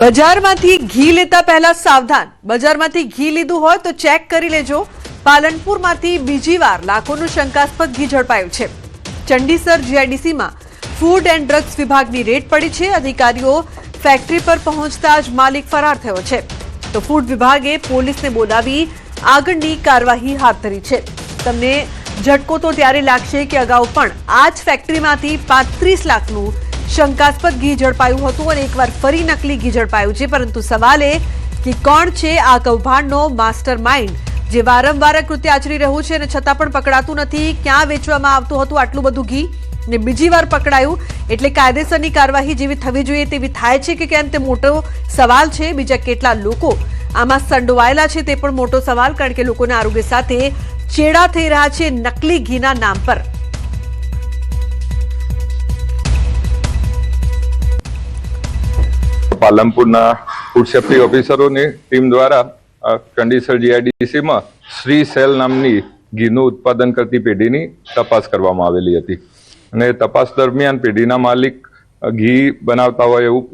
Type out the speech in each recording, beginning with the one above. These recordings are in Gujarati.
બજારમાંથી ઘી લેતા પહેલા સાવધાન। બજારમાંથી ઘી લીધું હોય તો ચેક કરી લેજો। પાલનપુરમાંથી બીજી વાર લાખોનું શંકાસ્પદ ઘી ઝડપાયું છે। ચંડીસર જીઆઈડીસીમાં ફૂડ એન્ડ ડ્રગ્સ વિભાગની રેડ પડી છે। અધિકારીઓ ફેક્ટરી પર પહોંચતા જ માલિક ફરાર થયો છે, તો ફૂડ વિભાગે પોલીસને બોલાવી આગળની કાર્યવાહી હાથ ધરી છે। તમને ઝટકો તો ત્યારે લાગશે કે અગાઉ પણ આ જ ફેક્ટરીમાંથી 35 લાખનું શંકાસ્પદ ઘી ઝડપાયું હતું અને એકવાર ફરી નકલી ઘી ઝડપાયું છે। પરંતુ સવાલ એ કે કોણ છે આ કૌભાંડનો માસ્ટર માઇન્ડ, જે વારંવાર કૃત્ય આચરી રહ્યું છે અને છતાં પણ પકડાતું નથી। ક્યાં વેચવામાં આવતું હતું આટલું બધું ઘી ને બીજી વાર પકડાયું એટલે કાયદેસરની કાર્યવાહી જેવી થવી જોઈએ તેવી થાય છે કે કેમ, તે મોટો સવાલ છે। બીજા કેટલા લોકો આમાં સંડોવાયેલા છે તે પણ મોટો સવાલ, કારણ કે લોકોના આરોગ્ય સાથે ચેડા થઈ રહ્યા છે નકલી ઘીના નામ પર। પાલનપુરના ફૂડ સેફ્ટી ઓફિસરોની ટીમ દ્વારા ચંડીસર જીઆઈડીસીમાં શ્રી સેલ નામની ઘીનું ઉત્પાદન કરતી પેઢીની તપાસ કરવામાં આવેલી હતી અને તપાસ દરમિયાન પેઢીના માલિક ઘી બનાવતા હોય એવું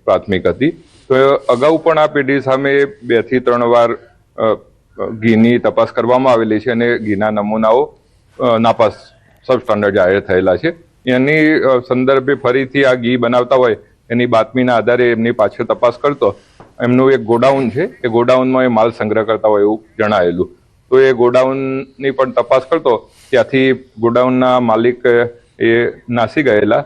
પ્રાથમિક હતી। તો અગાઉ પણ આ પેઢી સામે 2 થી 3 વાર ઘીની તપાસ કરવામાં આવેલી છે અને ઘીના નમૂનાઓ નાપાસ સબસ્ટાન્ડર્ડ જાહેર થયેલા છે। એની સંદર્ભે ફરીથી આ ઘી બનાવતા હોય એની બાતમીના આધારે એમની પાછળ તપાસ કરતો એમનું એક ગોડાઉન છે, એ ગોડાઉનમાં એ માલ સંગ્રહ કરતા હોય એવું જણાયેલું। તો એ ગોડાઉનની પણ તપાસ કરતો ત્યાંથી ગોડાઉનના માલિક એ નાસી ગયેલા